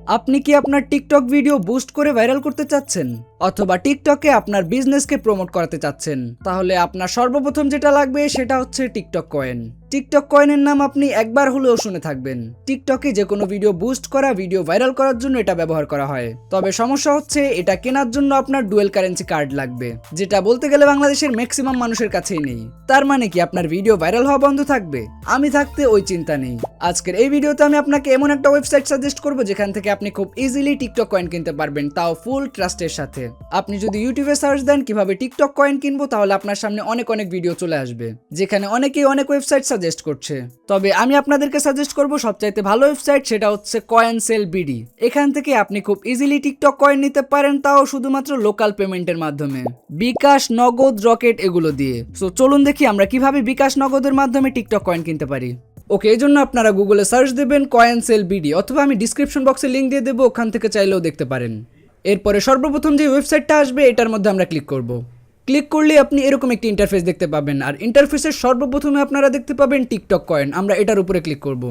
আপনি কি আপনার টিকটক ভিডিও বুস্ট করে ভাইরাল করতে চাচ্ছেন অথবা টিকটকে আপনার বিজনেসকে প্রমোট করাতে চাচ্ছেন, তাহলে আপনার সর্বপ্রথম যেটা লাগবে সেটা হচ্ছে টিকটক কয়েন। টিকটক কয়েনের নাম আপনি একবার হলেও শুনে থাকবেন। টিকটকে যে কোনো ভিডিও বুস্ট করা, ভিডিও ভাইরাল করার জন্য এটা ব্যবহার করা হয়। তবে সমস্যা হচ্ছে এটা কেনার জন্য আপনার ডুয়েল কারেন্সি কার্ড লাগবে, যেটা বলতে গেলে বাংলাদেশের ম্যাক্সিমাম মানুষের কাছেই নেই। তার মানে কি আপনার ভিডিও ভাইরাল হওয়া বন্ধ থাকবে? আমি থাকতে ওই চিন্তা নেই। আজকের এই ভিডিওতে আমি আপনাকে এমন একটা ওয়েবসাইট সাজেস্ট করব যেখান থেকে আপনি খুব ইজিলি টিকটক কয়েন কিনতে পারবেন, তাও ফুল ট্রাস্টের সাথে। আপনি যদি ইউটিউবে সার্চ দেন কিভাবে টিকটক কয়েন কিনবো, তাহলে আপনার সামনে অনেক ভিডিও চলে আসবে, যেখানে অনেকেই অনেক ওয়েবসাইট সাজেস্ট করছে। তবে আমি আপনাদেরকে সাজেস্ট করব সবচাইতে ভালো ওয়েবসাইট, সেটা হচ্ছে কয়েনসেল বিডি। এখান থেকে আপনি খুব ইজিলি টিকটক কয়েন নিতে পারেন, তাও শুধুমাত্র লোকাল পেমেন্টের মাধ্যমে, বিকাশ, নগদ, রকেট এগুলো দিয়ে। সো চলুন দেখি আমরা কিভাবে বিকাশ, নগদের মাধ্যমে টিকটক কয়েন কিনতে পারি। ওকে, এই জন্য আপনারা গুগলে সার্চ দেবেন কয়েনসেল বিডি, অথবা আমি ডিসক্রিপশন বক্সে লিঙ্ক দিয়ে দেবো, ওখান থেকে চাইলেও দেখতে পারেন। এরপরে সর্বপ্রথম যে ওয়েবসাইটটা আসবে এটার মধ্যে আমরা ক্লিক করব। ক্লিক করলে আপনি এরকম একটি ইন্টারফেস দেখতে পাবেন, আর ইন্টারফেসের সর্বপ্রথমে আপনারা দেখতে পাবেন টিকটক কয়েন। আমরা এটার উপরে ক্লিক করব।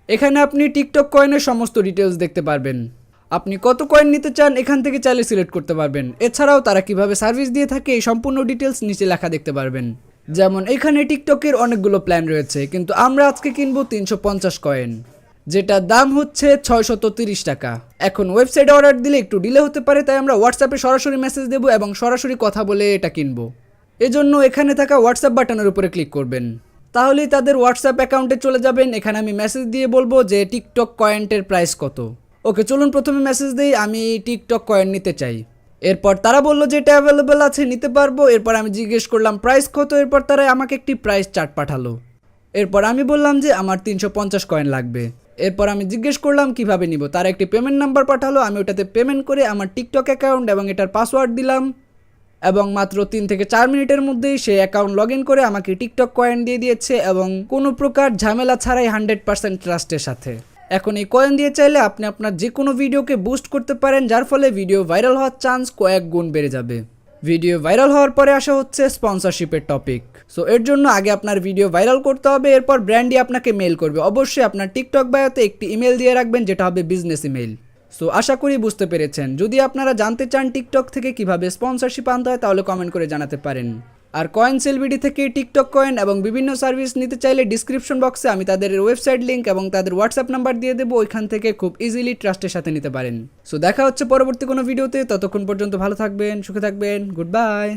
এখানে আপনি টিকটক কয়েনের সমস্ত ডিটেলস দেখতে পারবেন। আপনি কত কয়েন নিতে চান এখান থেকে চাইলে সিলেক্ট করতে পারবেন। এছাড়াও তারা কিভাবে সার্ভিস দিয়ে থাকে এই সম্পূর্ণ ডিটেলস নিচে লেখা দেখতে পারবেন। যেমন এখানে টিকটকের অনেকগুলো প্ল্যান রয়েছে, কিন্তু আমরা আজকে কিনবো 350 কয়েন, যেটার দাম হচ্ছে 630 টাকা। এখন ওয়েবসাইটে অর্ডার দিলে একটু ডিলে হতে পারে, তাই আমরা হোয়াটসঅ্যাপে সরাসরি মেসেজ দেবো এবং সরাসরি কথা বলে এটা কিনবো। এজন্য এখানে থাকা হোয়াটসঅ্যাপ বাটনের উপরে ক্লিক করবেন, তাহলেই তাদের হোয়াটসঅ্যাপ অ্যাকাউন্টে চলে যাবেন। এখানে আমি মেসেজ দিয়ে বলবো যে টিকটক কয়েনটের প্রাইস কত। ওকে, চলুন প্রথমে মেসেজ দিই, আমি টিকটক কয়েন নিতে চাই। এরপর তারা বললো যে এটা অ্যাভেলেবেল আছে, নিতে পারবো। এরপর আমি জিজ্ঞেস করলাম প্রাইস কত, এরপর তারা আমাকে একটি প্রাইস চার্ট পাঠালো। এরপর আমি বললাম যে আমার 350 কয়েন লাগবে। এরপর আমি জিজ্ঞেস করলাম কিভাবে নিব, তারা একটি পেমেন্ট নাম্বার পাঠালো। আমি ওটাতে পেমেন্ট করে আমার টিকটক অ্যাকাউন্ট এবং এটার পাসওয়ার্ড দিলাম, এবং মাত্র 3 থেকে 4 মিনিটের মধ্যেই সেই অ্যাকাউন্ট লগ ইন করে আমাকে টিকটক কয়েন দিয়ে দিয়েছে, এবং কোনো প্রকার ঝামেলা ছাড়াই 100% ট্রাস্টের সাথে। এখন এই কয়েন দিয়ে চাইলে আপনি আপনার যে কোনো ভিডিওকে বুস্ট করতে পারেন, যার ফলে ভিডিও ভাইরাল হওয়ার চান্স কয়েক গুণ বেড়ে যাবে। ভিডিও ভাইরাল হওয়ার পরে আসা হচ্ছে স্পন্সরশিপের টপিক। সো এর জন্য আগে আপনার ভিডিও ভাইরাল করতে হবে, এরপর ব্র্যান্ডই আপনাকে মেল করবে। অবশ্যই আপনার টিকটক বায়োতে একটি ইমেল দিয়ে রাখবেন, যেটা হবে বিজনেস ইমেল। সো আশা করি বুঝতে পেরেছেন। যদি আপনারা জানতে চান টিকটক থেকে কিভাবে স্পন্সরশিপ আনতে হয়, তাহলে কমেন্ট করে জানাতে পারেন। আর কয়েনসেল বিডি থেকে টিকটক কয়েন এবং বিভিন্ন সার্ভিস নিতে চাইলে ডিসক্রিপশন বক্সে আমি তাদের ওয়েবসাইট লিঙ্ক এবং তাদের হোয়াটসঅ্যাপ নাম্বার দিয়ে দেবো, ওইখান থেকে খুব ইজিলি ট্রাস্টের সাথে নিতে পারেন। সো দেখা হচ্ছে পরবর্তী কোনো ভিডিওতে, ততক্ষণ পর্যন্ত ভালো থাকবেন, সুখে থাকবেন, গুড বাই।